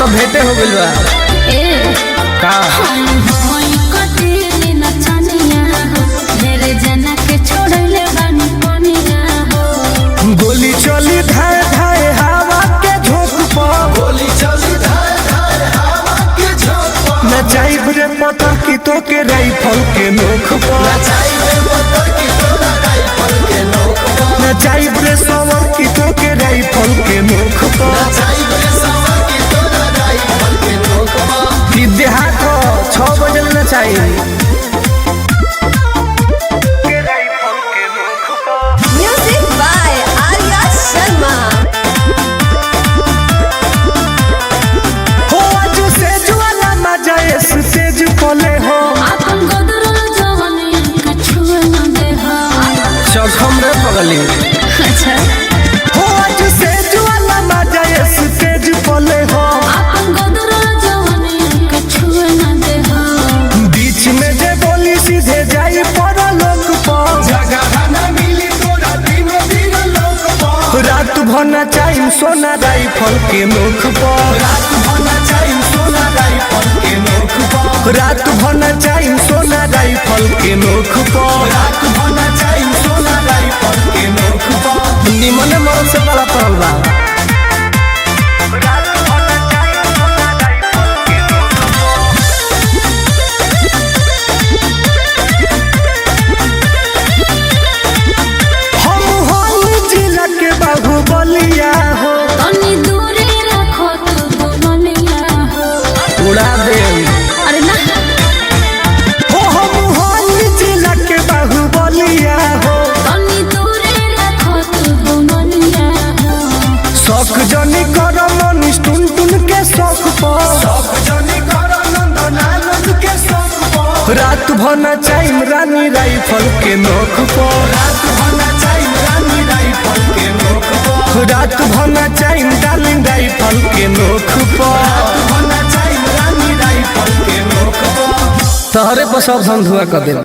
तो भेटे हो गइल बा का गोली चली धाए धाए हवा के झोंक पर गोली चली धाए धाए हवा के झोंक पर न जाइब रे पता की तो के राइफल के नोक पर चाहिए पत्थर की तोरा राइफल के नोक पर न जाइब रे सवर की तो के राइफल के नोक पर चाहिए सवर की तोरा राइफल के नोक पर कि देहात 6 बजे न चाहिए Music by Arya Sharma. हो आज से ज्वाला मजा इस तेज पले हो चखम रे पगली हो आज से ज्वाला मजा इस तेज पले हो बीच में जे बोली सीधे जाई पर लोक पर जगह न मिली तोरा दिनो दिन लोक पर रात भना चाहिए सोना राइफल के मुख पर रात भना चाहिए सोना राइफल के नोक पर रात भना चाहिए सोना राइफल के मुख पर रात भना चाहिए सोना राइफल के नोक पर निमन मरद से बड़ा पड़ल बा हम होली जिला के बाहुबलिया हो उड़ा दे हो हम होली जिला के बाहुबलिया हो शौक जनी कर मनीष टुन टुन के शौक पर सब जनी कर नंदन आनंद के शौक पर रात भना चाहिए रानी राइफल के नोक पर रात भना चाहिए रानी राइफल के नोक पर रात भना चाहिए डार्लिंग राइफल के नोक पर भना चाहिए रानी राइफल के नोक पर तहरे पर सब धन धुआ कर दे।